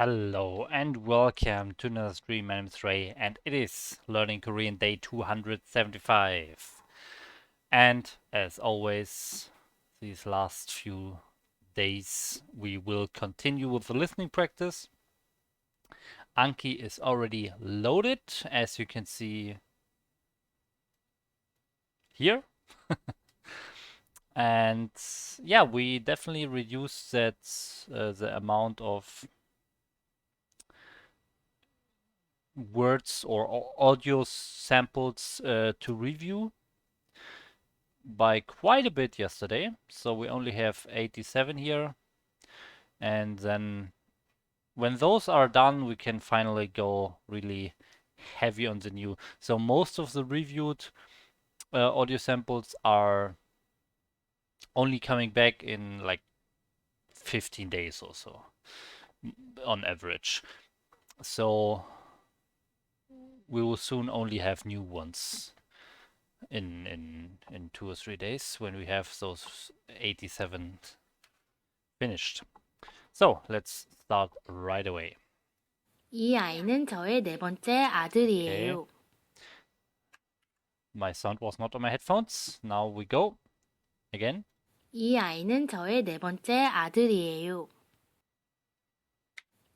Hello and welcome to another stream. My name is Ray and it is Learning Korean Day 275. And as always, these last few days we will continue with the listening practice. Anki is already loaded, as you can see here. And yeah, we definitely reduced the amount of words or audio samples to review by quite a bit yesterday. So we only have 87 here. And then when those are done, we can finally go really heavy on the new. So most of the reviewed audio samples are only coming back in like 15 days or so on average. So we will soon only have new ones in 2 or 3 days when we have those 87 finished. So let's start right away. 이 아이는 저의 네 번째 Okay. 아들이에요. My sound was not on my headphones. Now we go again. 이 아이는 저의 네 번째 아들이에요.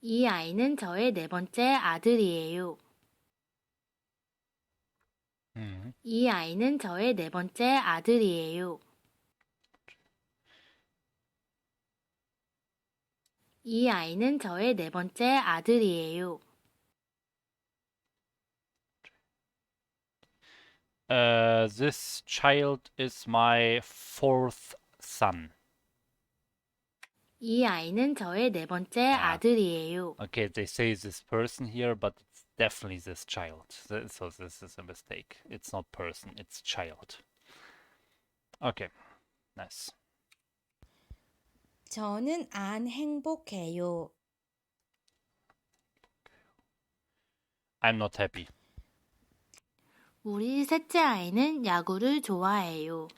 이 아이는 저의 네 번째 아들이에요. 이 아이는 저의 네 번째 아들이에요. 이 아이는 저의 네 번째 아들이에요. This child is my fourth son. 이 아이는 저의 네 번째 아들이에요. Okay, they say this person here, but it's definitely this child. So this is a mistake. It's not person, it's child. Okay, nice. 저는 안 행복해요. I'm not happy. 우리 셋째 아이는 야구를 좋아해요.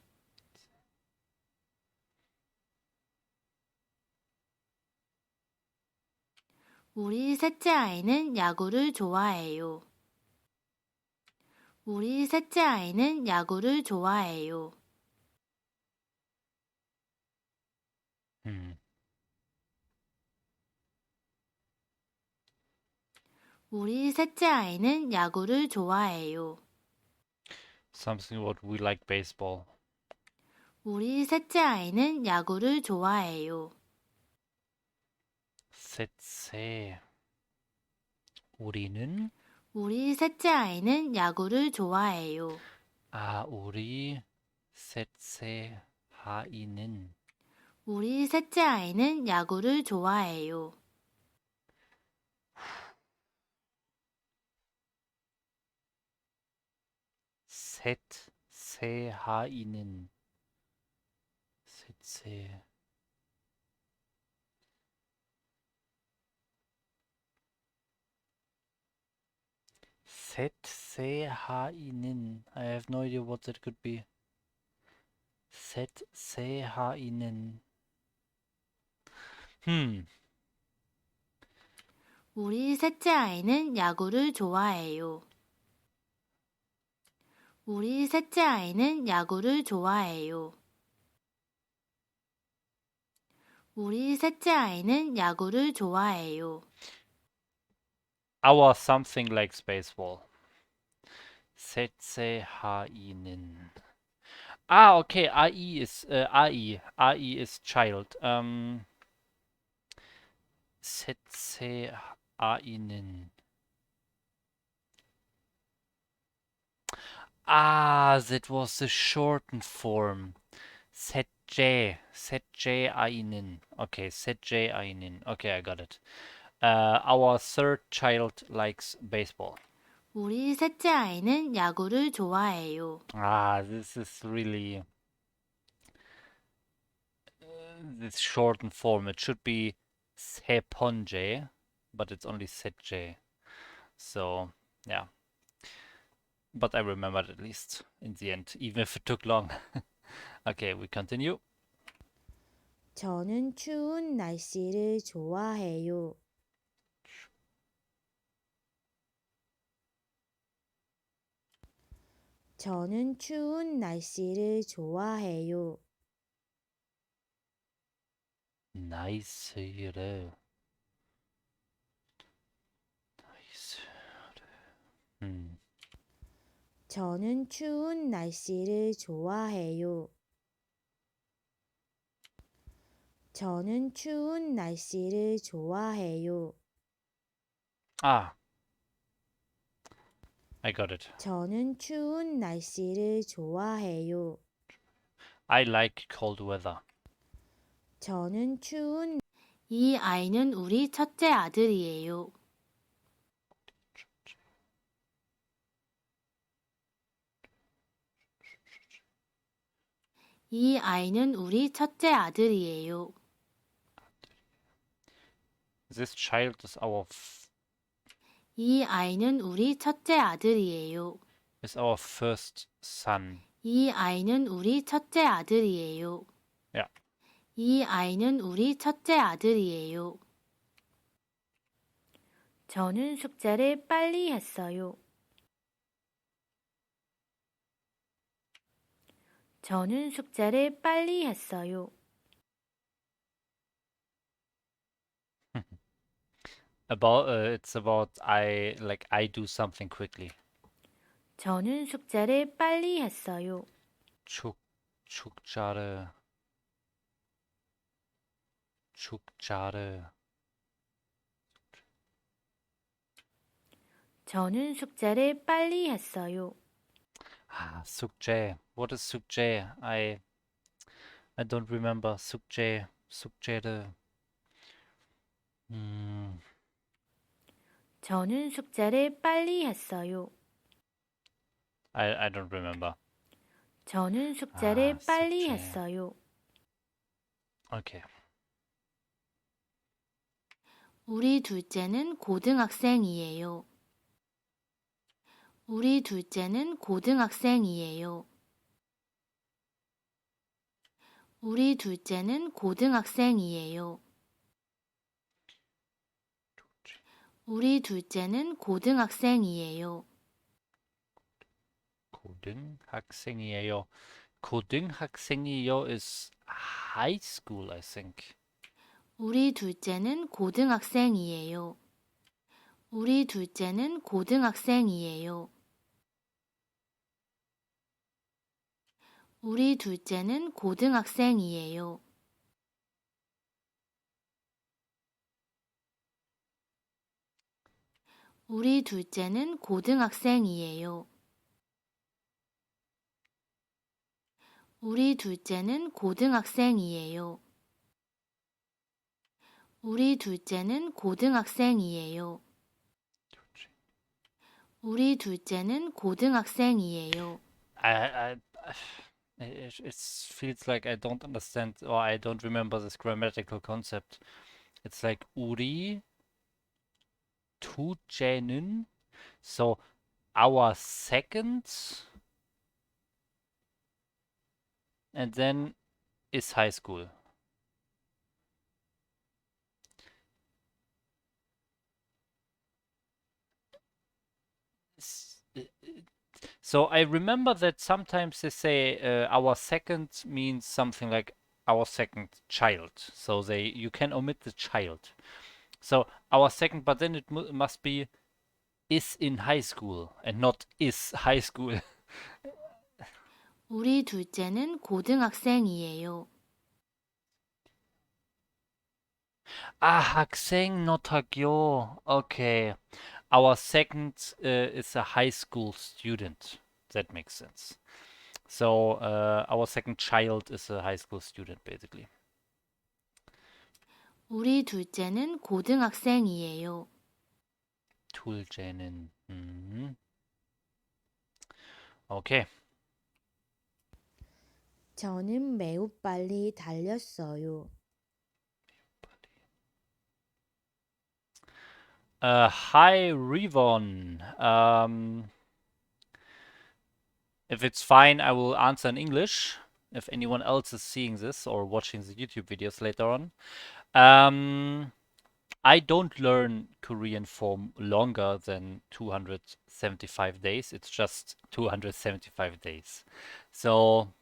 우리 셋째 아이는 야구를 좋아해요. 우리 셋째 아이는 야구를 좋아해요. 우리 셋째 아이는 야구를 좋아해요. Something what we like baseball. 우리 셋째 아이는 야구를 좋아해요. 셋째. 우리는 우리 셋째 아이는 야구를 좋아해요. 우리 셋째 아이는 우리 셋째 아이는 야구를 좋아해요. 셋째 아이는 셋째 아이는 I have no idea what that could be. 셋째 아이는 우리 셋째 아이는 야구를 좋아해요. 우리 셋째 아이는 야구를 좋아해요. 우리 셋째 아이는 야구를 좋아해요. Our something likes baseball. 셋째 아이는 okay, AI is AI is child. 셋째 아이는 that was the shortened form. 셋째 아이는. Okay, 셋째 아이는. Okay, I got it. Our third child likes baseball. 우리 셋째 아이는 야구를 좋아해요. This is really this shortened form. It should be 세 번째, but it's only 셋째. So, yeah. But I remembered at least in the end, even if it took long. Okay, we continue. 저는 추운 날씨를 좋아해요. 저는 추운 날씨를 좋아해요. 나이스를. 나이스. 음. 저는 추운 날씨를 좋아해요. 저는 추운 날씨를 좋아해요. Ah, I got it. 저는 추운 날씨를 좋아해요. I like cold weather. 저는 추운 이 아이는 우리 첫째 아들이에요. 이 아이는 우리 첫째 아들이에요. This child 이 아이는 우리 첫째 아들이에요. is our first son. 이 아이는 우리 첫째 아들이에요. Yeah. 이 아이는 우리 첫째 아들이에요. 저는 숙제를 빨리 했어요. 저는 숙제를 빨리 했어요. It's about I do something quickly. 저는 숙제를 빨리 했어요. 축자르. 축자르. 저는 숙제를 빨리 했어요. Ah, 숙제. What is 숙제? I don't remember 숙제. 숙제르. 저는 숙제를 빨리 했어요. I don't remember. 저는 숙제를 빨리 숙제. 했어요. Okay. 우리 둘째는 고등학생이에요. 우리 둘째는 고등학생이에요. 우리 둘째는 고등학생이에요. 우리 둘째는 고등학생이에요. 고등학생이에요. 고등학생이요 is high school, I think. 우리 둘째는 고등학생이에요. 우리 둘째는 고등학생이에요. 우리 둘째는 고등학생이에요. 우리 둘째는 고등학생이에요. 우리 둘째는 고등학생이에요. 우리 둘째는 고등학생이에요. 우리 둘째는 고등학생이에요. It feels like I don't understand or I don't remember this grammatical concept. It's like 우리 둘째는, so our second, and then is high school. So I remember that sometimes they say our second means something like our second child. So you can omit the child. So our second, but then it must be is in high school and not is high school. 우리 둘째는 고등학생이에요. 학생, not 학교. Okay. Our second is a high school student. That makes sense. So our second child is a high school student, basically. 우리 둘째는 고등학생이에요. 둘째는. Okay. 저는 매우 빨리 달렸어요. Hi, Revon. If it's fine, I will answer in English. If anyone else is seeing this or watching the YouTube videos later on. I don't learn Korean for longer than 275 days. It's just 275 days. So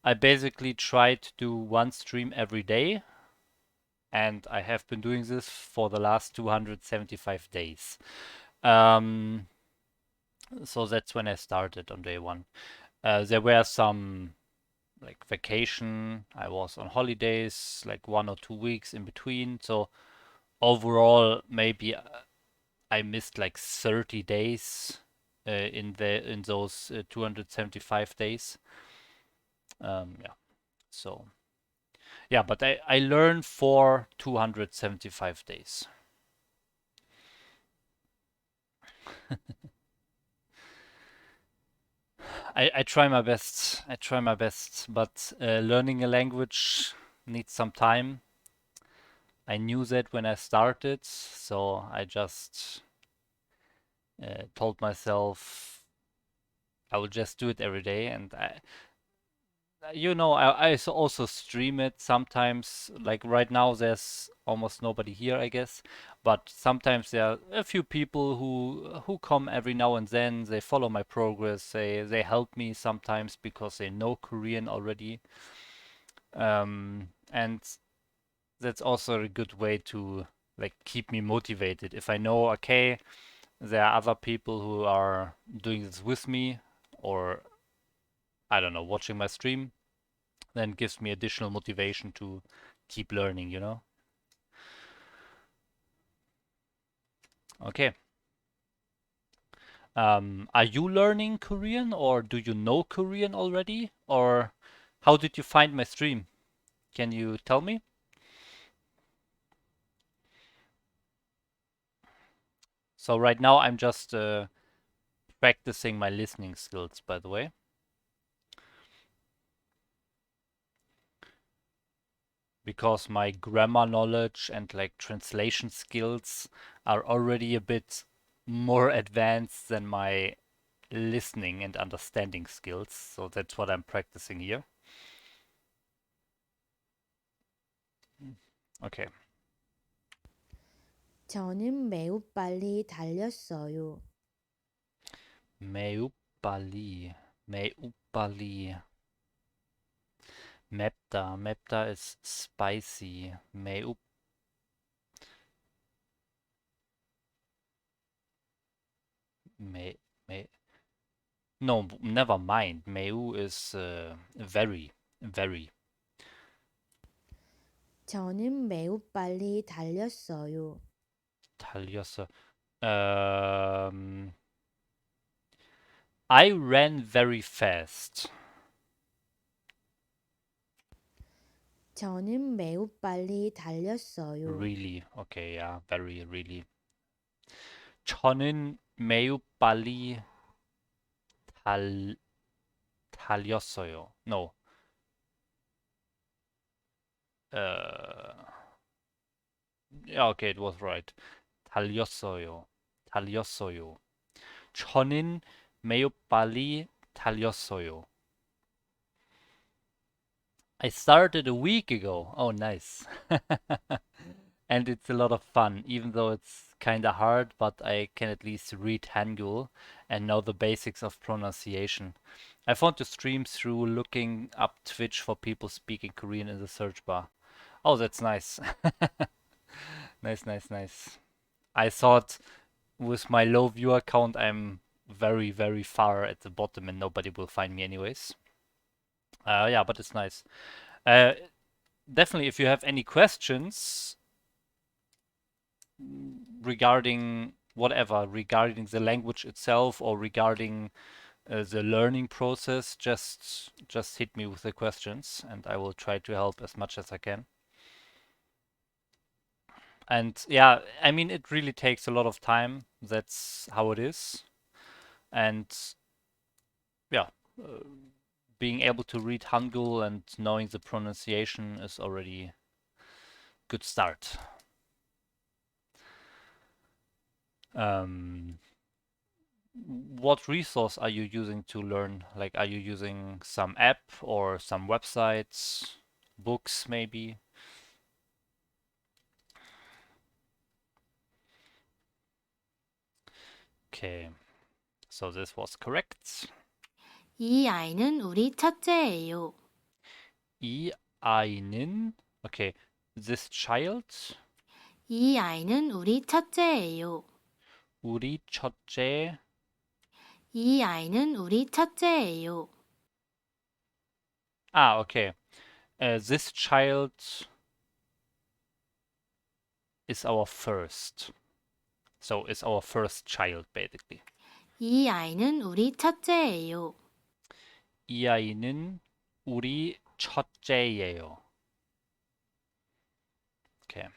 I basically try to do one stream every day, and I have been doing this for the last 275 days. Um, so that's when I started on day one. There were some like vacation. I was on holidays, like 1 or 2 weeks in between. So overall, maybe I missed like 30 days in those 275 days. Yeah. So yeah, but I learned for 275 days. I try my best. I try my best, but learning a language needs some time. I knew that when I started, so I just told myself I will just do it every day. And I also stream it sometimes. Like right now, there's almost nobody here, I guess. But sometimes there are a few people who come every now and then. They follow my progress. They help me sometimes because they know Korean already. And that's also a good way to like keep me motivated. If I know, okay, there are other people who are doing this with me, or I don't know, watching my stream, then gives me additional motivation to keep learning. Okay. Are you learning Korean or do you know Korean already? Or how did you find my stream? Can you tell me? So right now I'm just practicing my listening skills, by the way, because my grammar knowledge and like translation skills are already a bit more advanced than my listening and understanding skills. So that's what I'm practicing here. Okay. 저는 매우 빨리 달렸어요. 매우 빨리. 매우 빨리. 맵다. 맵다 is spicy. 매우 매 매 No, never mind. 매우 is very, very. 저는 매우 빨리 달렸어요. 달렸어. I ran very fast. 저는 매우 빨리 달렸어요. Really. Okay, yeah, very, really. 저는 매우 빨리 달 달렸어요. No. Uh, yeah, okay, it was right. 달렸어요. 달렸어요. 저는 매우 빨리 달렸어요. I started a week ago. Oh, nice. And it's a lot of fun, even though it's kind of hard, but I can at least read Hangul and know the basics of pronunciation. I found the stream through looking up Twitch for people speaking Korean in the search bar. Oh, that's nice. Nice, nice, nice. I thought with my low viewer count, I'm very, very far at the bottom and nobody will find me anyways. Yeah, but it's nice. Uh, Definitely, if you have any questions regarding whatever, regarding the language itself or regarding the learning process, just hit me with the questions and I will try to help as much as I can. And yeah, I mean, it really takes a lot of time. That's how it is. And yeah, uh, being able to read Hangul and knowing the pronunciation is already good start. Um, what resource are you using to learn? Like, are you using some app or some websites, books maybe? Okay, so this was correct. 이 아이는 우리 첫째예요. 이 아이는, okay, this child, 이 아이는 우리 첫째예요. 우리 첫째, 이 아이는 우리 첫째예요. okay. This child is our first. So it's our first child, basically. 이 아이는 우리 첫째예요. 이 아이는 우리 첫째예요. Okay.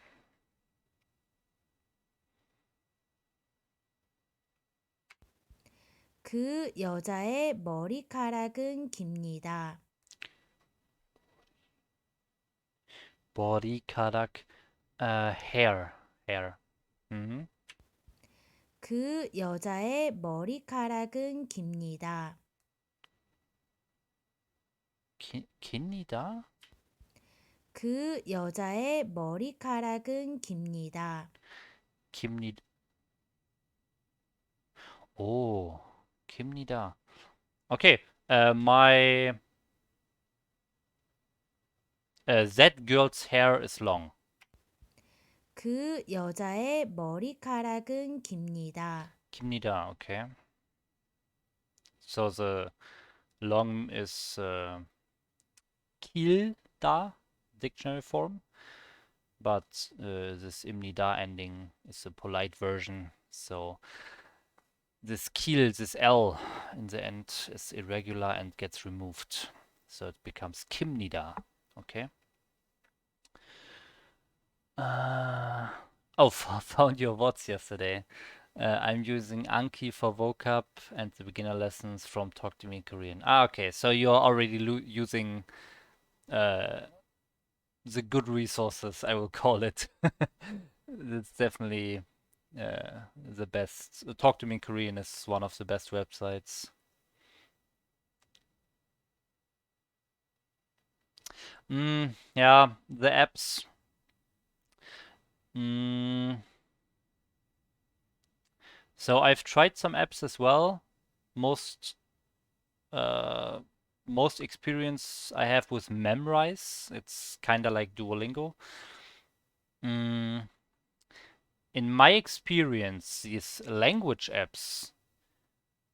그 여자의 머리카락은 깁니다. 머리카락, hair, hair. Mhm. 그 여자의 머리카락은 깁니다. 깁니다? 그 여자의 머리카락은 깁니다. 깁니다. 오, 깁니다. Okay, that girl's hair is long. 그 여자의 머리카락은 깁니다. 깁니다. Okay. So the long is 길다 dictionary form, but this imnida ending is a polite version. So this kiel, this L in the end is irregular and gets removed. So it becomes kimnida. Okay. Found your words yesterday. I'm using Anki for vocab and the beginner lessons from Talk to Me in Korean. Okay. So you're already using uh, the good resources, I will call it. It's definitely the best. Talk to Me in Korean is one of the best websites. Yeah, the apps. So I've tried some apps as well. Most uh, most experience I have with MemRise. It's kind of like Duolingo. In my experience, these language apps,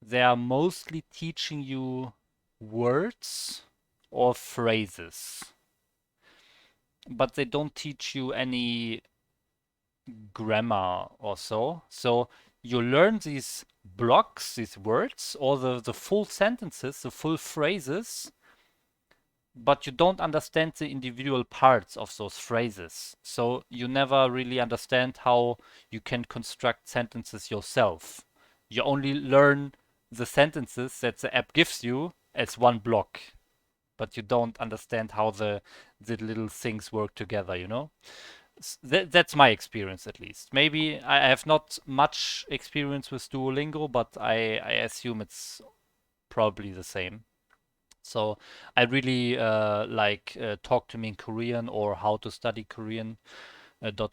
they are mostly teaching you words or phrases, but they don't teach you any grammar or so. So you learn these blocks, these words, or the full sentences, the full phrases, but you don't understand the individual parts of those phrases. So you never really understand how you can construct sentences yourself. You only learn the sentences that the app gives you as one block, but you don't understand how the little things work together, you know? That's my experience at least. Maybe I have not much experience with Duolingo, but I assume it's probably the same. So I really like Talk to Me in Korean or How to Study Korean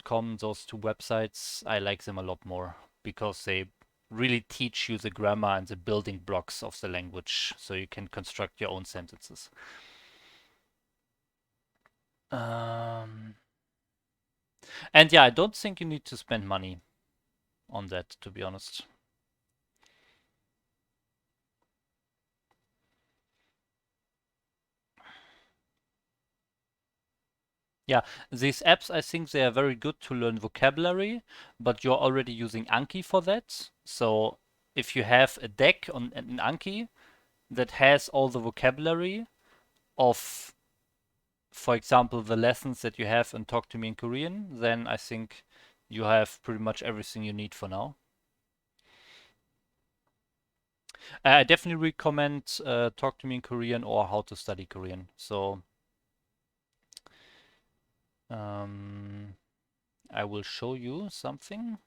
.com. Those two websites, I like them a lot more because they really teach you the grammar and the building blocks of the language, so you can construct your own sentences. And yeah, I don't think you need to spend money on that, to be honest. Yeah, these apps, I think they are very good to learn vocabulary, but you're already using Anki for that. So if you have a deck on an Anki that has all the vocabulary of, for example, the lessons that you have in Talk to Me in Korean, then I think you have pretty much everything you need for now. I definitely recommend Talk to Me in Korean or How to Study Korean. So I will show you something.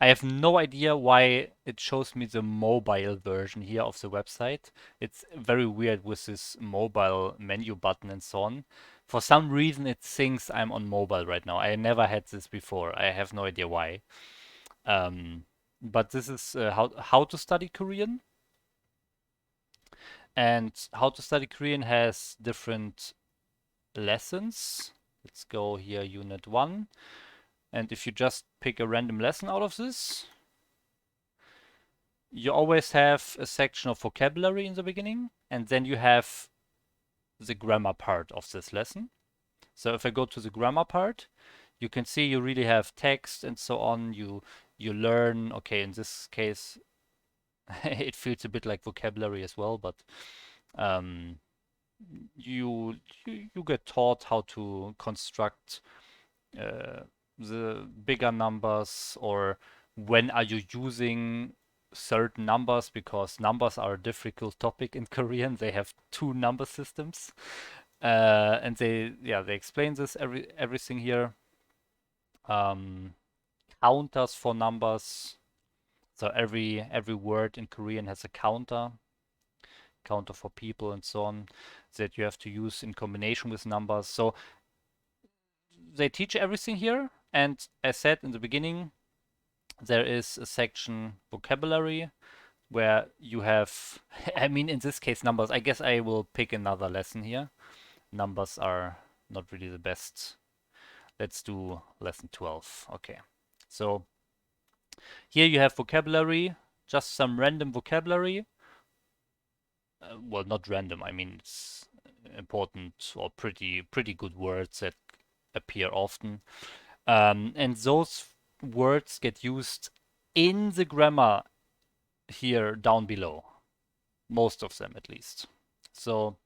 I have no idea why it shows me the mobile version here of the website. It's very weird with this mobile menu button and so on. For some reason, it thinks I'm on mobile right now. I never had this before. I have no idea why. Um, but this is how to study Korean. And how to study Korean has different lessons. Let's go here, Unit 1. And if you just pick a random lesson out of this, you always have a section of vocabulary in the beginning, and then you have the grammar part of this lesson. So if I go to the grammar part, you can see you really have text and so on. You learn, okay, in this case, it feels a bit like vocabulary as well, but um, you get taught how to construct uh, the bigger numbers, or when are you using certain numbers, because numbers are a difficult topic in Korean. They have two number systems, and they explain this everything here. Um, Counters for numbers. So every word in Korean has a counter for people and so on, that you have to use in combination with numbers. So they teach everything here. And as said in the beginning, there is a section vocabulary where you have, I mean, in this case, numbers. I guess I will pick another lesson here. Numbers are not really the best. Let's do lesson 12. Okay. So here you have vocabulary, just some random vocabulary. Well, not random. I mean, it's important or pretty good words that appear often. And those words get used in the grammar here down below. Most of them, at least. So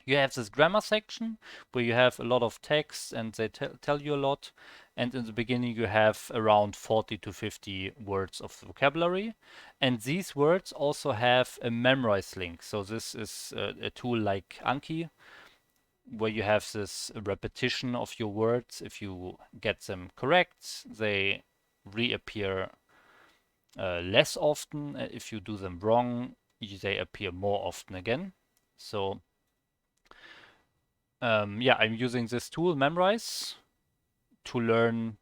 you have this grammar section where you have a lot of text and they tell you a lot. And in the beginning, you have around 40 to 50 words of vocabulary. And these words also have a memorize link. So this is a tool like Anki, where you have this repetition of your words. If you get them correct, they reappear less often. If you do them wrong, they appear more often again. So yeah, I'm using this tool, memorize, to learn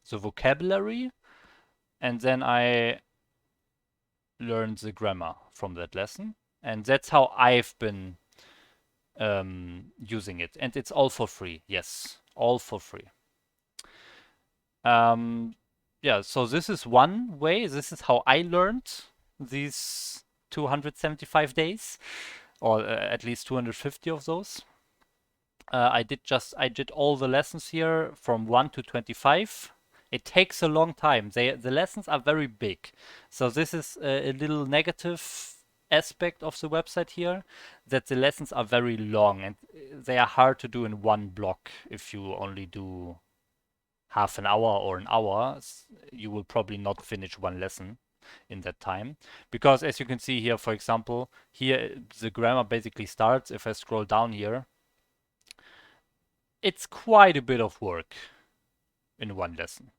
the vocabulary, and then I learn the grammar from that lesson. And that's how I've been using it. And it's all for free. Yes, all for free. Um, yeah, so this is one way. This is how I learned these 275 days, or at least 250 of those. I did all the lessons here from 1 to 25. It takes a long time. The lessons are very big. So this is a little negative aspect of the website here, that the lessons are very long and they are hard to do in one block. If you only do half an hour or an hour, you will probably not finish one lesson in that time. Because as you can see here, for example, here the grammar basically starts. If I scroll down here, it's quite a bit of work in one lesson.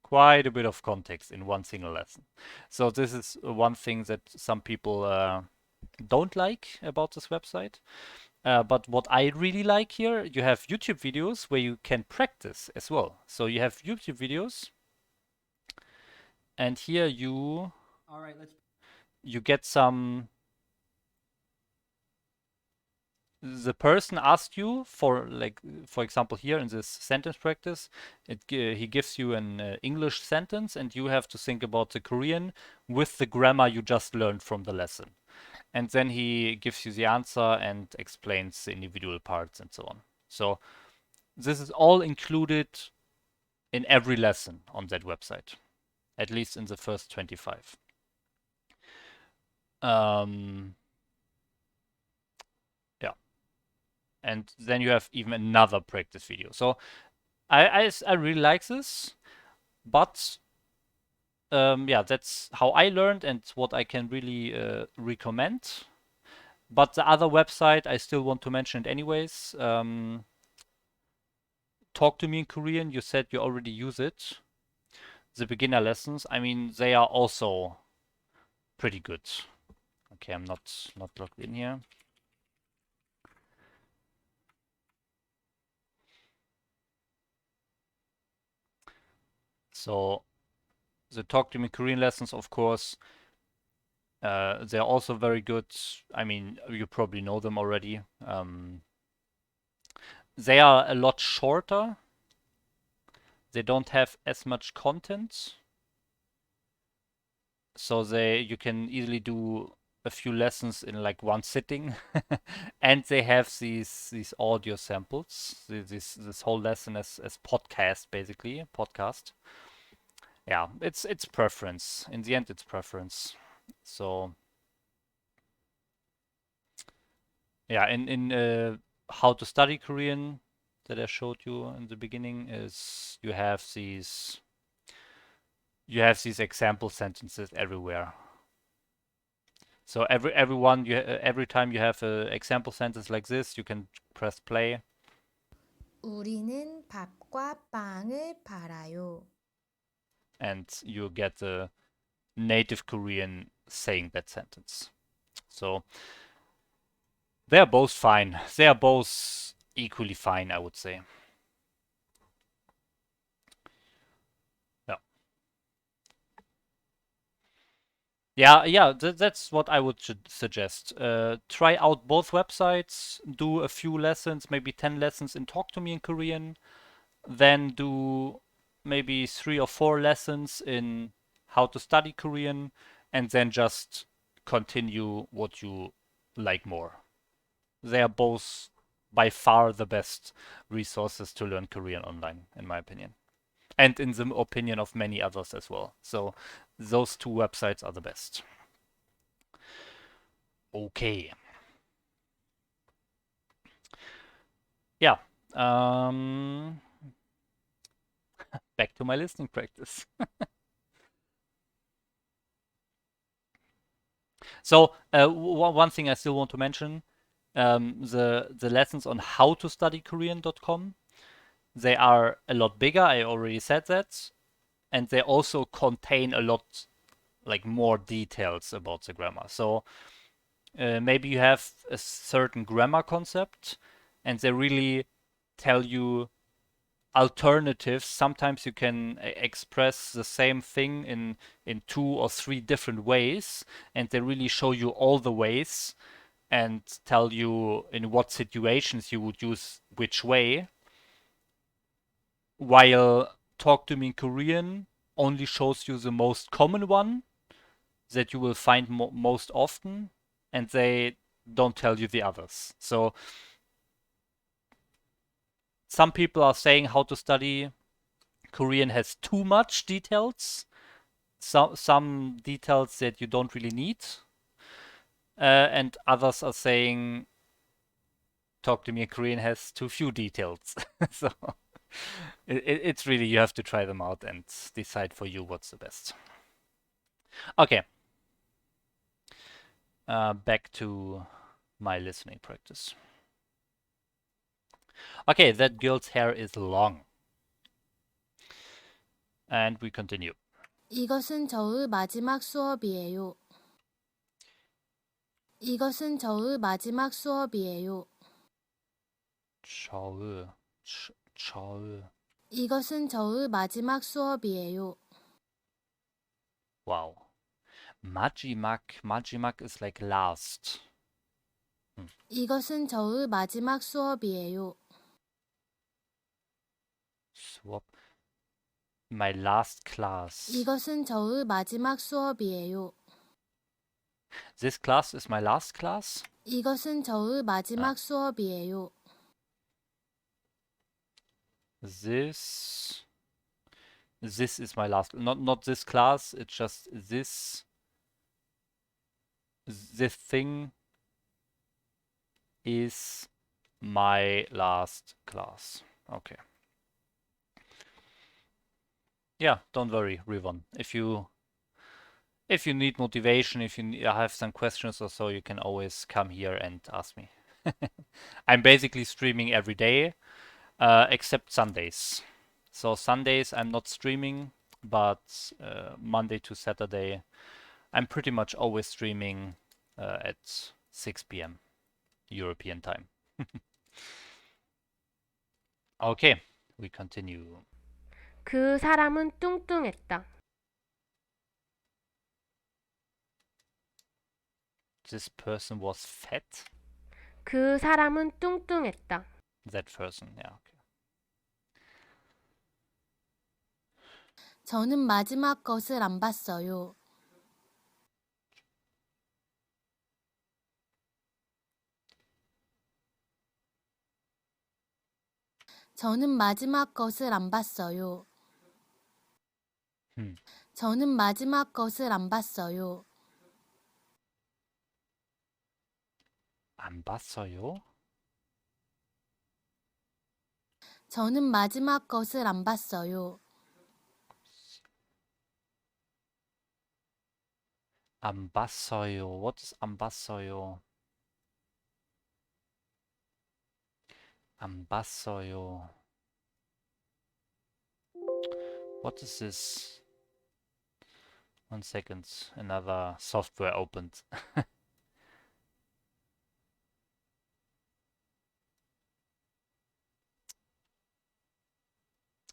Quite a bit of context in one single lesson. So this is one thing that some people don't like about this website. But what I really like here, you have YouTube videos where you can practice as well. So you have YouTube videos, and here you get some. The person asks you for, like, for example, here in this sentence practice, he gives you an English sentence, and you have to think about the Korean with the grammar you just learned from the lesson. And then he gives you the answer and explains the individual parts and so on. So this is all included in every lesson on that website, at least in the first 25. Yeah. And then you have even another practice video. So I really like this, but yeah, that's how I learned and what I can really recommend. But the other website, I still want to mention it anyways. Talk to Me in Korean. You said you already use it. The beginner lessons, I mean, they are also pretty good. Okay, I'm not logged in here. So The Talk to Me Korean lessons, of course, they're also very good. I mean, you probably know them already. They are a lot shorter. They don't have as much content, so you can easily do a few lessons in like one sitting, and they have these audio samples. This whole lesson as podcast, basically podcast. Yeah, it's preference. In the end, it's preference. So yeah, in how to study Korean that I showed you in the beginning is you have these example sentences everywhere. So every time you have an example sentence like this, you can press play 우리는 밥과 빵을 팔아요. and you get the native Korean saying that sentence. So they are both fine. They are both equally fine, I would say. Yeah. Yeah. That's what I would suggest. Try out both websites. Do a few lessons, maybe 10 lessons in Talk to Me in Korean. Then do maybe 3 or 4 lessons in how to study Korean, and then just continue what you like more. They are both by far the best resources to learn Korean online, in my opinion, and in the opinion of many others as well. So those 2 websites are the best. Okay. Yeah. Back to my listening practice. So one thing I still want to mention, the lessons on how to study Korean.com, they are a lot bigger. I already said that, and they also contain a lot like more details about the grammar. So maybe you have a certain grammar concept, and they really tell you alternatives. Sometimes you can express the same thing in 2 or 3 different ways, and they really show you all the ways and tell you in what situations you would use which way. While Talk to Me in Korean only shows you the most common one that you will find most often, and they don't tell you the others. So some people are saying how to study Korean has too much details, some details that you don't really need, and others are saying Talk to Me in Korean has too few details. So it's really, you have to try them out and decide for you what's the best. Okay, back to my listening practice. Okay, that girl's hair is long. And we continue. 이것은 저의 마지막 수업이에요. 이것은 저의 마지막 수업이에요. 저의, 저의. 이것은 저의 마지막 수업이에요. Wow. Majimak is like last. 이것은 저의 마지막 수업이에요. Swap. My last class. 이것은 저의 마지막 수업이에요. This class is my last class? 이것은 저의 마지막 수업이에요. This is my last, not this class, it's just this thing is my last class. Okay. Yeah, don't worry, Rivon. If you need motivation, if you have some questions or so, you can always come here and ask me. I'm basically streaming every day, except Sundays. So Sundays I'm not streaming, but Monday to Saturday I'm pretty much always streaming at 6 p.m. European time. Okay, we continue. 그 사람은 뚱뚱했다. This person was fat? 그 사람은 뚱뚱했다. That person, yeah, okay. 저는 마지막 것을 안 봤어요. 저는 마지막 것을 안 봤어요. 저는 마지막 것을 안 봤어요. 안 봤어요? 저는 마지막 것을 안 봤어요. 안 봤어요. What is 안 봤어요? 안 봤어요. What is this? 1 second. Another software opened.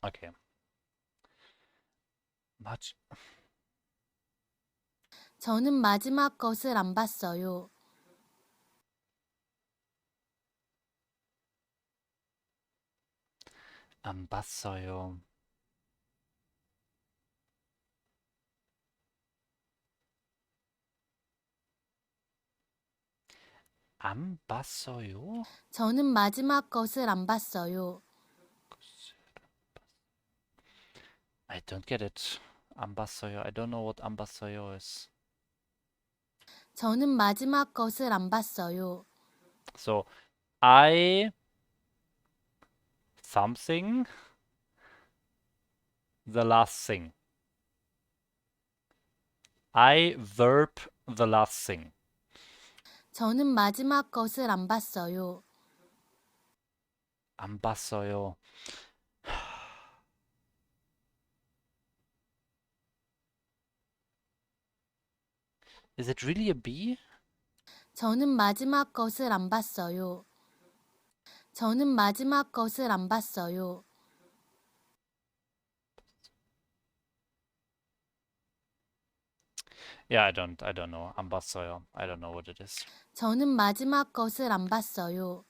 Okay. Much. 저는 마지막 것을 안 봤어요. 안 봤어요. 안 봤어요? 저는 마지막 것을 안 봤어요. I don't get it. 안 봤어요. I don't know what 안 봤어요 is. 저는 마지막 것을 안 봤어요. So, I something the last thing. I verb the last thing. 저는 마지막 것을 안 봤어요. 안 봤어요. Is it really a B? 저는 마지막 것을 안 봤어요. 저는 마지막 것을 안 봤어요. Yeah, I don't know. 안 봤어요. I don't know what it is. 저는 마지막 것을 안 봤어요.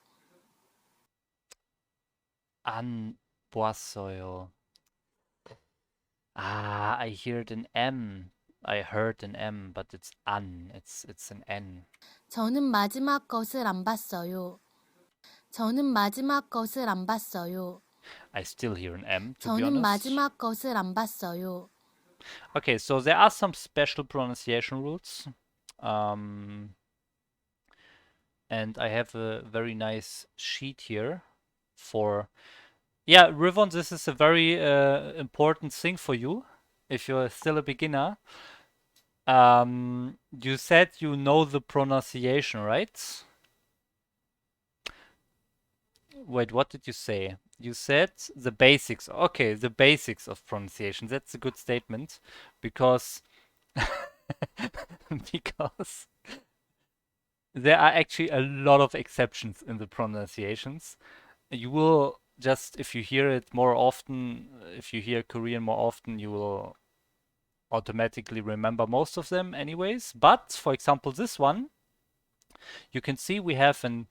안 보았어요. Ah, I heard an M. I heard an M, but it's an. It's an N. 저는 마지막 것을 안 봤어요. 저는 마지막 것을 안 봤어요. I still hear an M, to be 저는 honest. 마지막 것을 안 봤어요. Okay, so there are some special pronunciation rules. And I have a very nice sheet here for. Yeah, Rivon, this is a very important thing for you if you're still a beginner. You said you know the pronunciation, right? Wait, what did you say? You said the basics. Okay, the basics of pronunciation. That's a good statement because because there are actually a lot of exceptions in the pronunciations. You will just, if you hear it more often, if you hear Korean more often, you will automatically remember most of them anyways. But for example, this one, you can see we have an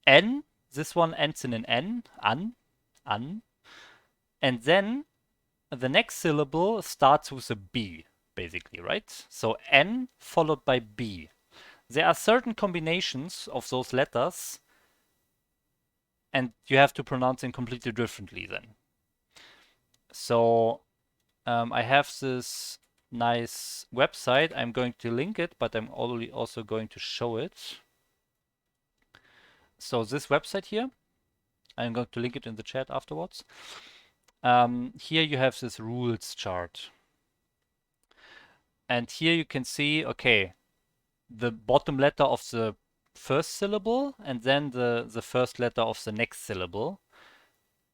N. This one ends in an N, an. And then the next syllable starts with a B, basically, right? So N followed by B. There are certain combinations of those letters, and you have to pronounce them completely differently then. So I have this nice website. I'm going to link it, but I'm also going to show it. So this website here, I'm going to link it in the chat afterwards. Here you have this rules chart. And here you can see, okay, the bottom letter of the first syllable and then the first letter of the next syllable.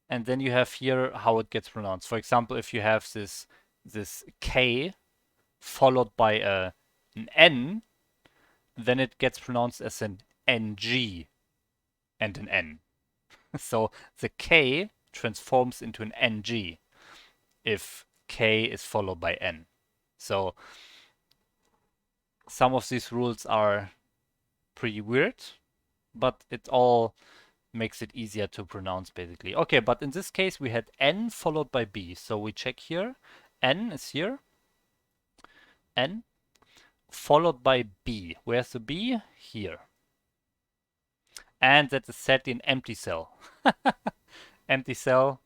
And then you have here how it gets pronounced. For example, if you have this K followed by an N, then it gets pronounced as an NG and an N. So the K transforms into an NG if K is followed by N. So some of these rules are pretty weird, but it all makes it easier to pronounce basically. Okay, but in this case we had N followed by B. So we check here. N is here. N followed by B. Where's the B? Here. And that is set in empty cell. Empty cell.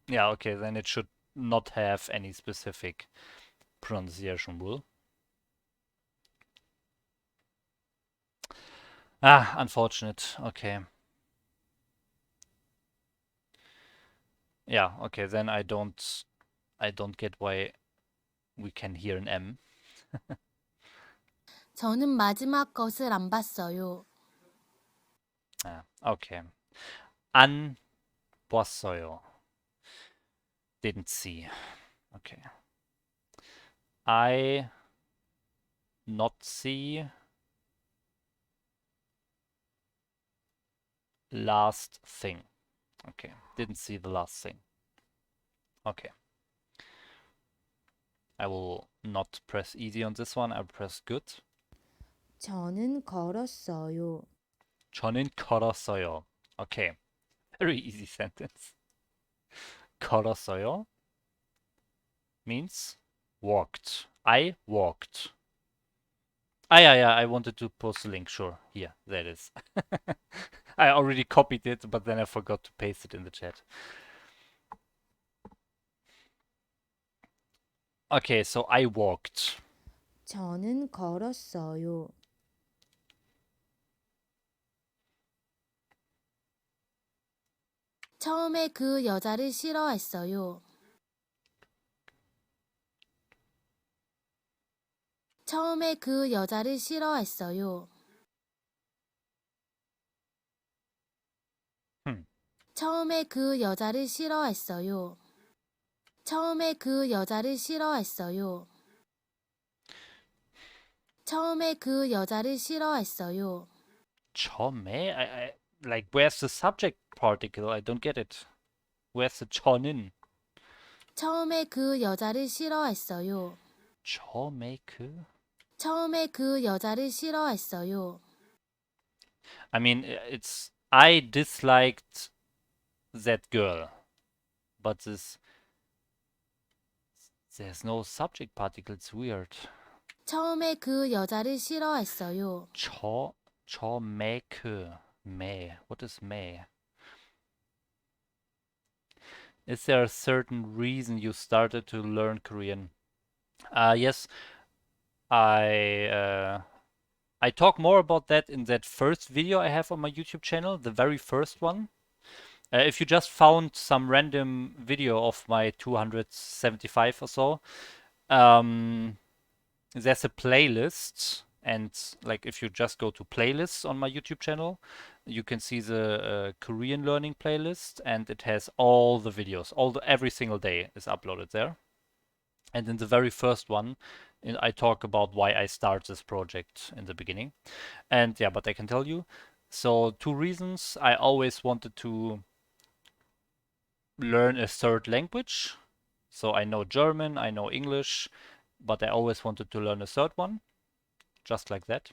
Yeah, okay, then it should not have any specific pronunciation rule. Ah, unfortunate. Okay. Yeah, okay, then I don't get why we can hear an M. 저는 마지막 것을 안 봤어요. Ah, okay. 안 봤어요. Didn't see. Okay. I not see last thing. Okay. Didn't see the last thing. Okay. I will not press easy on this one. I'll press good. 저는 걸었어요. 저는 걸었어요. Okay. Very easy sentence. 걸었어요 means walked. I walked. Ah, yeah, I wanted to post the link. Sure. Here, there it is. I already copied it, but then I forgot to paste it in the chat. Okay, so I walked. 저는 걸었어요. 처음에 그 여자를 싫어했어요. 처음에 그 여자를 싫어했어요. 처음에 그 여자를 싫어했어요. 처음에 그 여자를 싫어했어요. 처음에 그 여자를 싫어했어요. 처음에? Like, where's the subject particle? I don't get it. Where's the 저는? 처음에 그 여자를 싫어했어요. 처음에 그? 처음에 그 여자를 싫어했어요. I mean, it's I disliked that girl, but there's no subject particle. It's weird. 처음에 그 여자를 싫어했어요. 처음에 그 매. What is 매? Is there a certain reason you started to learn Korean? Yes, I talk more about that in that first video I have on my YouTube channel, the very first one. If you just found some random video of my 275 or so, there's a playlist, and like if you just go to playlists on my YouTube channel, you can see the Korean learning playlist, and it has all the videos, every single day is uploaded there. And in the very first one, I talk about why I start this project in the beginning. And yeah, but I can tell you. So 2 reasons. I always wanted to learn a third language. So I know German, I know English, but I always wanted to learn a third one, just like that.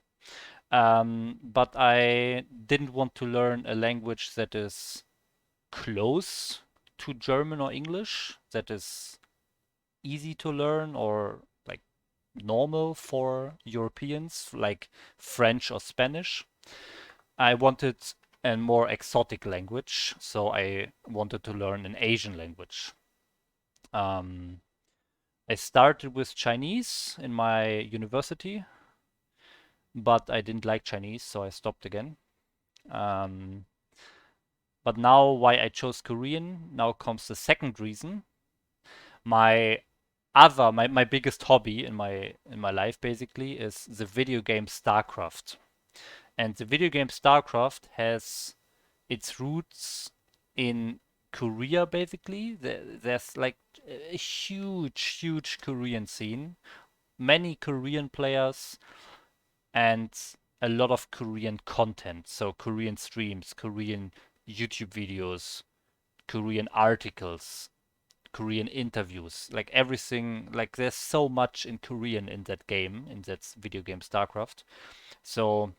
But I didn't want to learn a language that is close to German or English, that is easy to learn or like normal for Europeans, like French or Spanish. I wanted a more exotic language, so I wanted to learn an Asian language. I started with Chinese in my university, but I didn't like Chinese, so I stopped again. But now why I chose Korean, now comes the second reason. My biggest hobby in my life basically is the video game StarCraft. And the video game StarCraft has its roots in Korea basically. There's like a huge Korean scene, many Korean players, and a lot of Korean content. So Korean streams, Korean YouTube videos, Korean articles, Korean interviews. Like everything, like there's so much in Korean in that game, in that video game StarCraft. So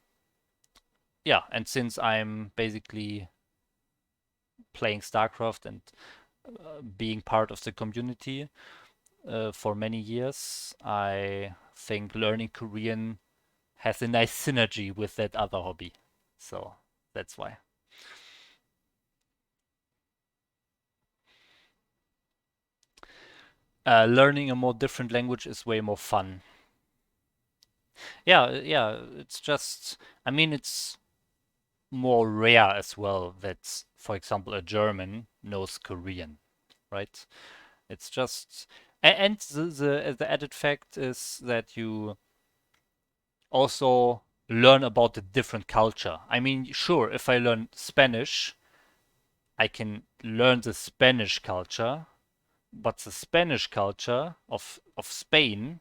yeah, and since I'm basically playing StarCraft and being part of the community for many years, I think learning Korean has a nice synergy with that other hobby. So that's why. Learning a more different language is way more fun. Yeah, yeah, it's just, I mean, it's more rare as well that, for example, a German knows Korean, right? It's just, and the added fact is that you also learn about the different culture. I mean, sure, if I learn Spanish, I can learn the Spanish culture, but the Spanish culture of Spain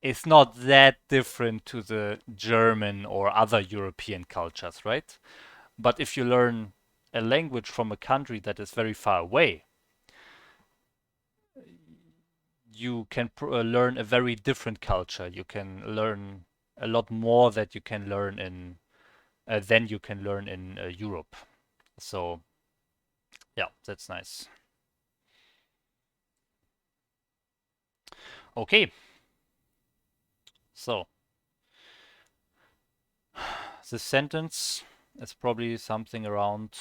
is not that different to the German or other European cultures, right? But if you learn a language from a country that is very far away, you can learn a very different culture. You can learn a lot more that you can learn in than you can learn in Europe. So yeah, that's nice. Okay, so the sentence is probably something around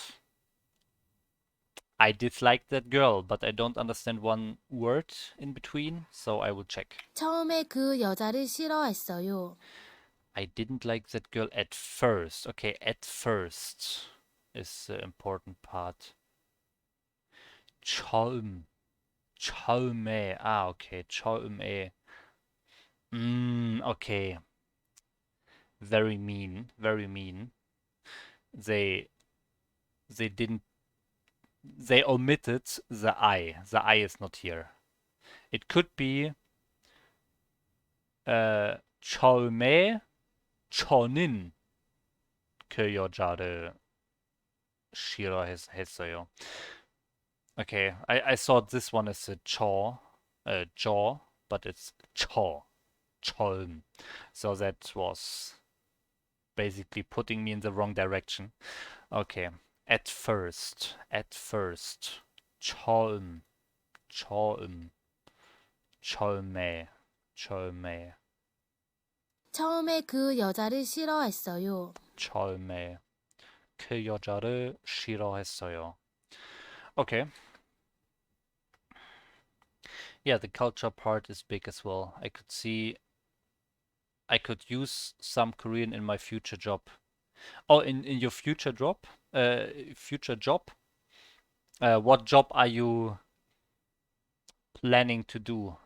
I dislike that girl, but I don't understand one word in between, so I will check. 처음에 그 여자를 싫어했어요. I didn't like that girl at first. Okay, at first is the important part. 처음, 처음에. Ah, okay, 처음에. Okay. Very mean, very mean. They they didn't they omitted the I. The I is not here. It could be 처음에 저는 그 여자를 싫어했어요. Okay, I thought this one is a jaw, but it's 처음. So that was basically putting me in the wrong direction. Okay, at first, 처음, 처음, 처음에, 처음에 그 여자를 싫어했어요. 처음에 그 여자를 싫어했어요. Okay. Yeah, the culture part is big as well. I could see I could use some Korean in my future job. Oh, in your future job, what job are you planning to do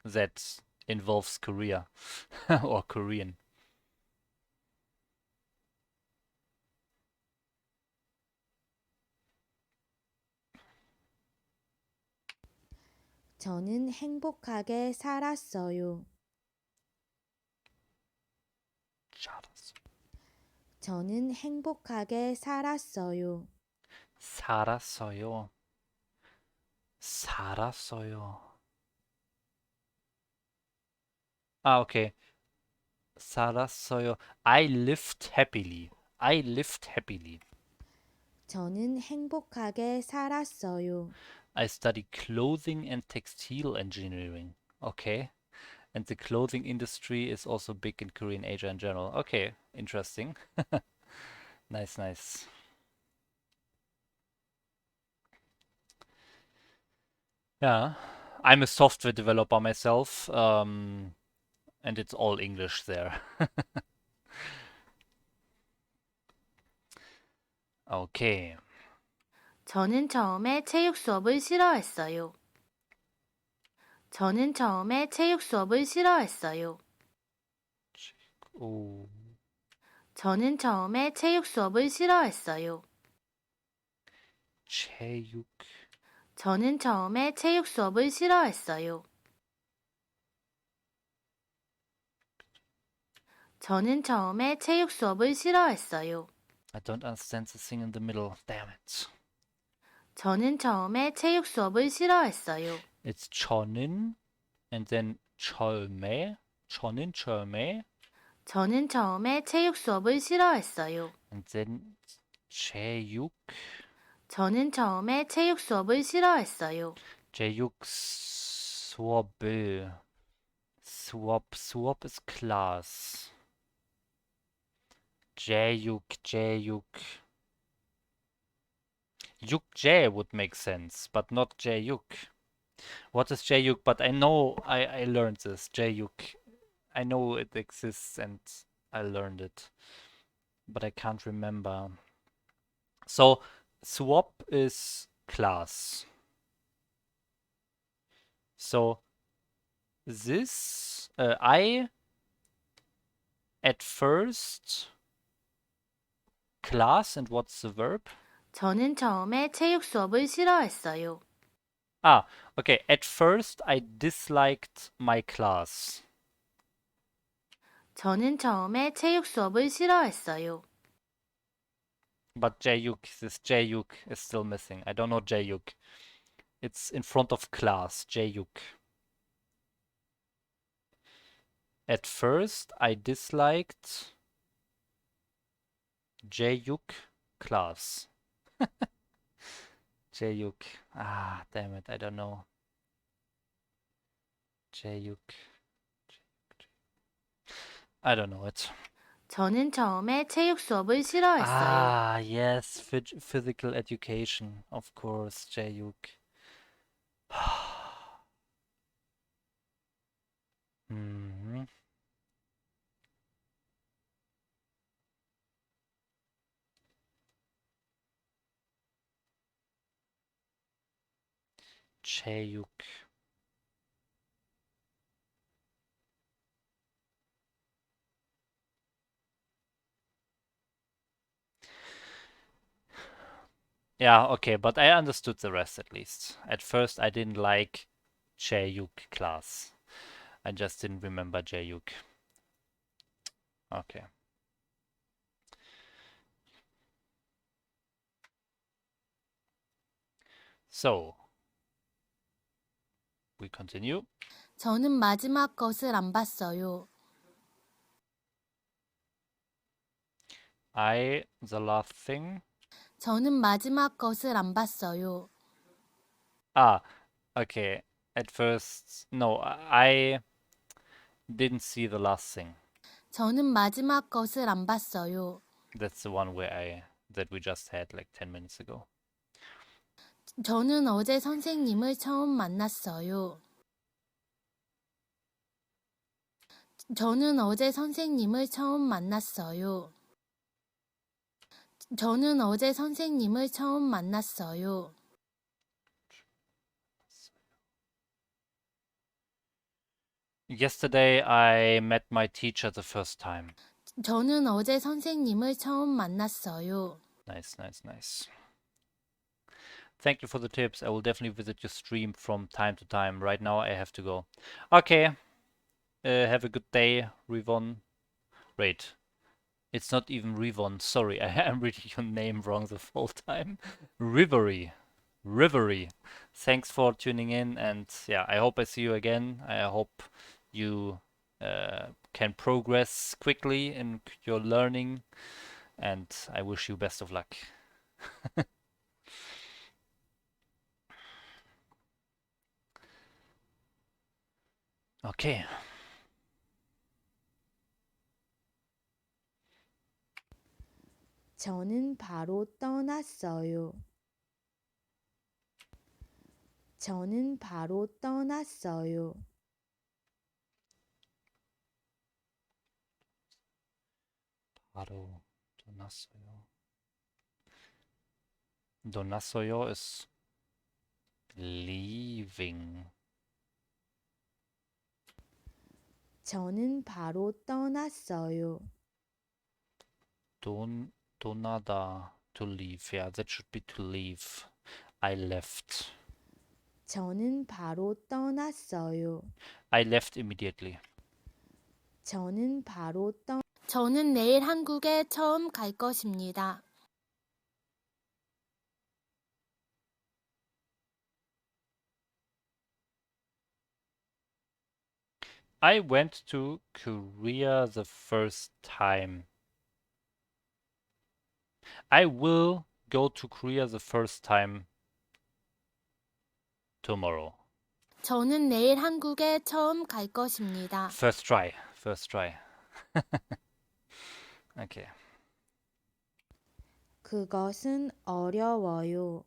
that involves Korea or Korean? 저는 행복하게 살았어요. 잘했어. 저는 행복하게 살았어요. 살았어요. 살았어요. Ah, okay. 살았어요. I lived happily. I lived happily. 저는 행복하게 살았어요. I studied clothing and textile engineering. Okay. And the clothing industry is also big in Korean Asia in general. Okay, interesting. Nice, nice. Yeah, I'm a software developer myself, and it's all English there. Okay. 저는 처음에 체육 수업을 싫어했어요. 저는 처음에 체육 수업을 싫어했어요. 오, 저는 처음에 체육 수업을 싫어했어요. 체육. 저는 처음에 체육 수업을 싫어했어요. 저는 처음에 체육 수업을 싫어했어요. I don't understand the thing in the middle. Damn it. 저는 처음에 체육 수업을 싫어했어요. It's 저는 and then 처음에, 저는 처음에 저는 처음에 체육 수업을 싫어했어요. and then 체육, 저는 처음에 체육 수업을 싫어했어요. 체육 수업을, 수업 is class. 제육, 육제 would make sense, but not 제육. What is 제육? But I know I learned this. 제육. I know it exists and I learned it, but I can't remember. So swap is class. So this I at first class and what's the verb? 저는 처음에 체육 수업을 싫어했어요. Ah, okay. At first I disliked my class. 저는 처음에 체육 수업을 싫어했어요. But Jayuk, this Jayuk is still missing. I don't know Jayuk. It's in front of class, Jayuk. At first, I disliked Jayuk class. Jayuk. Ah, damn it, I don't know. Jayuk. I don't know it. 저는 처음에 체육 수업을 싫어했어요. Ah, yes, physical education. Of course, Jayuk. Mhm. Jayuk. Yeah, okay, but I understood the rest at least. At first, I didn't like Jayuk class. I just didn't remember Jayuk. Okay. So, we continue. 저는 마지막 것을 안 봤어요. The last thing. 저는 마지막 것을 안 봤어요. Ah, okay. At first, no, I didn't see the last thing. 저는 마지막 것을 안 봤어요. That's the one that we just had like 10 minutes ago. 저는 어제 선생님을 처음 만났어요. 저는 어제 선생님을 처음 만났어요. 저는 어제 선생님을 처음 만났어요. Yesterday, I met my teacher the first time. 저는 어제 선생님을 처음 만났어요. Nice, nice, nice. Thank you for the tips. I will definitely visit your stream from time to time. Right now, I have to go. Okay. Have a good day, Rivon. Wait. It's not even Rivon. Sorry, I am reading your name wrong the whole time. Rivery. Rivery. Thanks for tuning in, and yeah, I hope I see you again. I hope you can progress quickly in your learning, and I wish you best of luck. Okay. 저는 바로 떠났어요. 저는 바로 떠났어요. 바로 떠났어요. 떠났어요 is leaving. 저는 바로 떠났어요. 떠나다, to leave. Yeah, that should be to leave. I left. 저는 바로 떠났어요. I left immediately. 저는 내일 한국에 처음 갈 것입니다. I went to Korea the first time. I will go to Korea the first time tomorrow. 저는 내일 한국에 처음 갈 것입니다. First try. First try. Okay. 그것은 어려워요.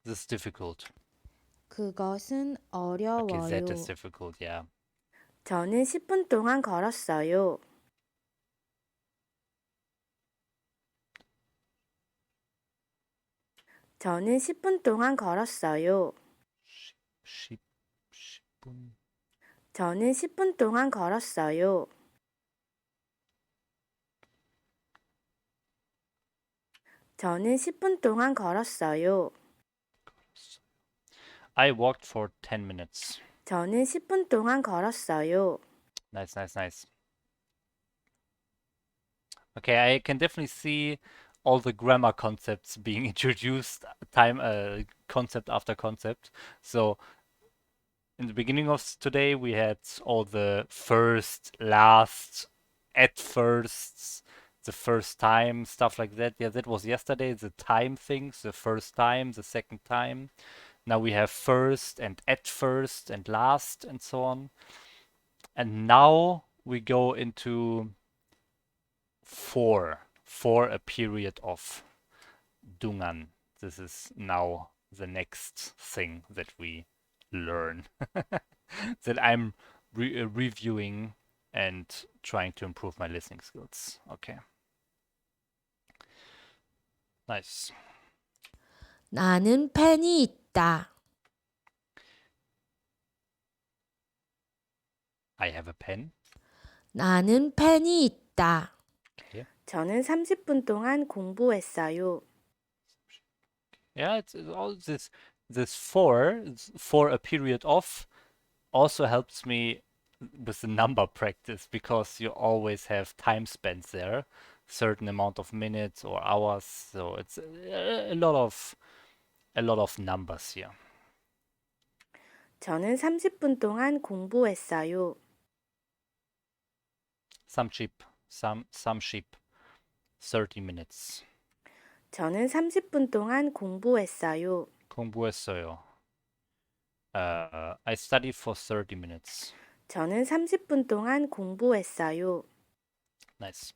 This is difficult. 그것은 Okay, that is 어려워요. difficult, yeah. 저는 10분 동안 걸었어요. 저는 10분 동안 걸었어요. 10분. 저는 10분 동안 걸었어요. 저는 10분 동안 걸었어요. I walked for 10 minutes. 저는 10분 동안 걸었어요. Nice, nice, nice. Okay, I can definitely see all the grammar concepts being introduced concept after concept. So in the beginning of today, we had all the first, last, at first, the first time, stuff like that. Yeah, that was yesterday. The time things, the first time, the second time. Now we have first and at first and last and so on. And now we go into for a period of dungan. This is now the next thing that we learn that I'm reviewing and trying to improve my listening skills. Okay. Nice. 나는 펜이 있다. I have a pen. 나는 펜이 있다. Okay. 저는 30분 동안 공부했어요. Yeah, it's all this for a period of also helps me with the number practice because you always have time spent there, certain amount of minutes or hours. So it's a lot of numbers here. 저는 30분 동안 공부했어요. Some sheep, 30 minutes. 저는 30분 동안 공부했어요. 공부했어요. I studied for 30 minutes. 저는 30분 동안 공부했어요. Nice.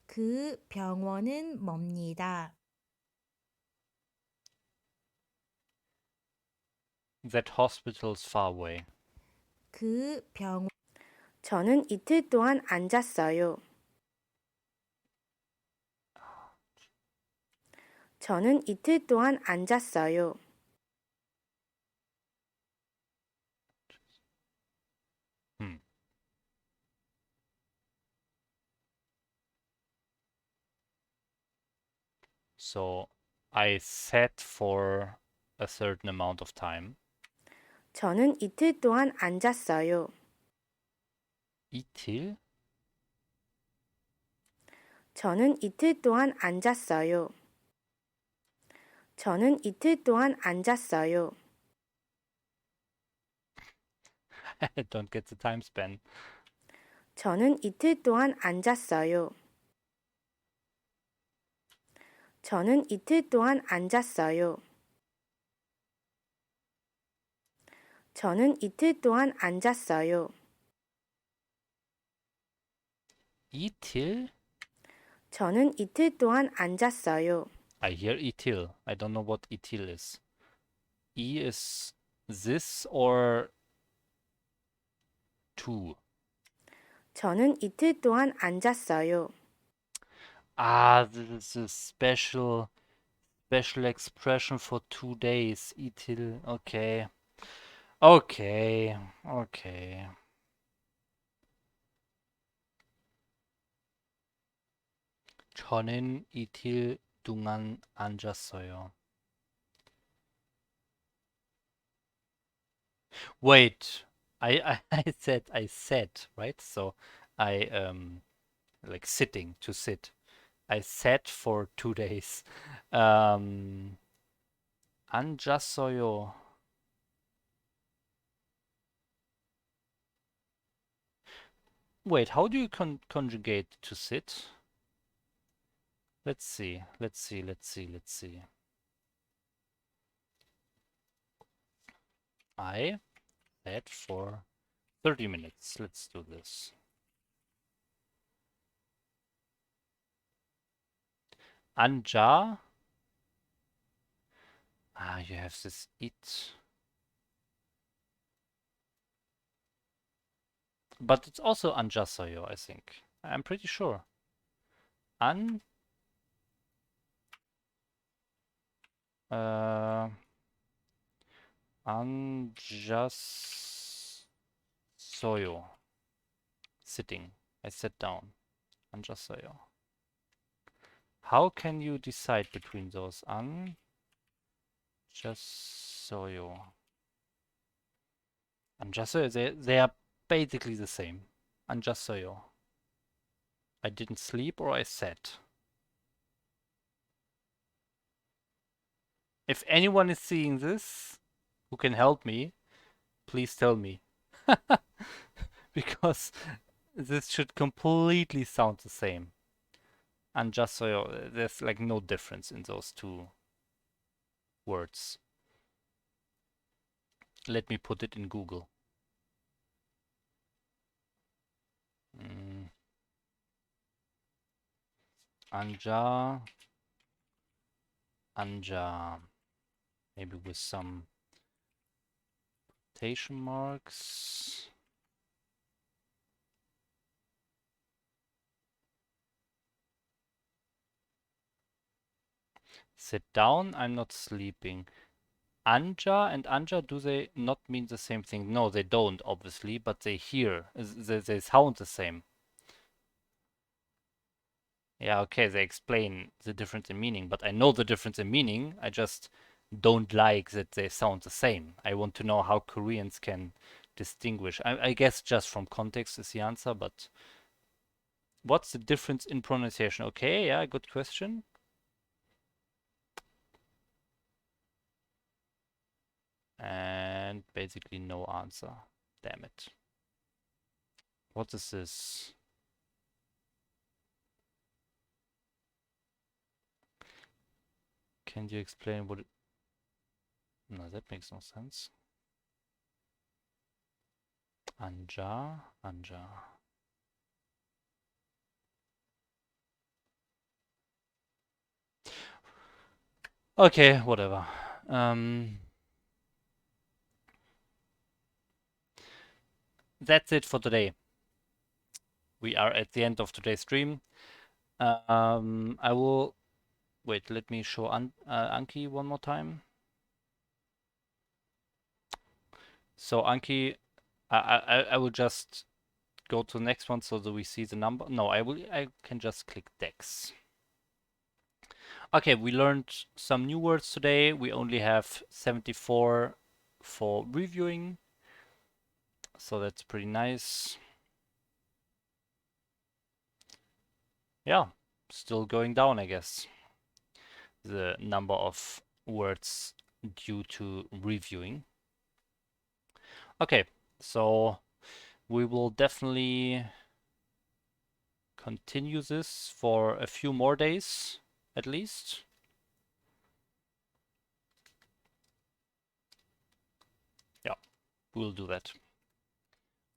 그 병원은 멉니다. That hospital's far away. 그 병원 저는 이틀 동안 앉았어요. 저는 이틀 동안 앉았어요. So I sat for a certain amount of time. 저는 이틀 동안 앉았어요. 이틀? 저는 이틀 동안 앉았어요. 저는 이틀 동안 앉았어요. I don't get the time span. 저는 이틀 동안 앉았어요. 저는 이틀 동안 앉았어요. 저는 이틀 동안 앉았어요. 이틀? 저는 이틀 동안 앉았어요. I hear 이틀. I don't know what 이틀 is. E is this or two? 저는 이틀 동안 앉았어요. Ah, this is a special expression for 2 days. 이틀. Okay. Okay. Okay. 저는 이틀 동안 앉았어요. Wait, I said, right? So I like sitting to sit. I sat for 2 days. 앉았어요. Wait, how do you conjugate to sit? Let's see. I sat for 30 minutes. Let's do this. Anja. Ah, you have this it. But it's also anjasayo, I think. I'm pretty sure. An uh anjasayo. Sitting. I sat down. Anjasayo. How can you decide between those? Anjasayo. Anjasayo, they are basically the same. Anjasayo. I didn't sleep or I sat. If anyone is seeing this who can help me, please tell me. Because this should completely sound the same. And just so there's like no difference in those two words. Let me put it in Google. Anja. Maybe with some quotation marks. Sit down, I'm not sleeping. Anja and Anja, do they not mean the same thing? No, they don't, obviously, but they they sound the same. Yeah, okay, they explain the difference in meaning, but I know the difference in meaning. I just don't like that they sound the same. I want to know how Koreans can distinguish. I guess just from context is the answer, but what's the difference in pronunciation? Okay, yeah, good question. And basically no answer. Damn it. What is this? Can you explain what it... No, that makes no sense. Anja. Okay, whatever. That's it for today. We are at the end of today's stream. I will wait. Let me show Anki one more time. So Anki, I will just go to the next one so that we see the number. No, I can just click Dex. Okay, we learned some new words today. We only have 74 for reviewing, so that's pretty nice. Yeah, still going down, I guess, the number of words due to reviewing. Okay, so we will definitely continue this for a few more days at least. Yeah, we'll do that.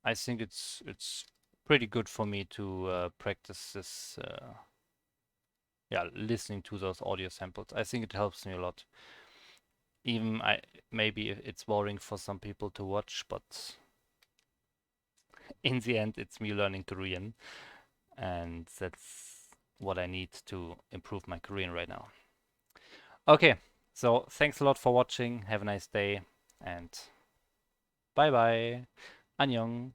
I think it's pretty good for me to practice this. Yeah, listening to those audio samples. I think it helps me a lot. Even maybe it's boring for some people to watch, but in the end, it's me learning Korean, and that's what I need to improve my Korean right now. Okay, so thanks a lot for watching. Have a nice day, and bye bye. Annyeong.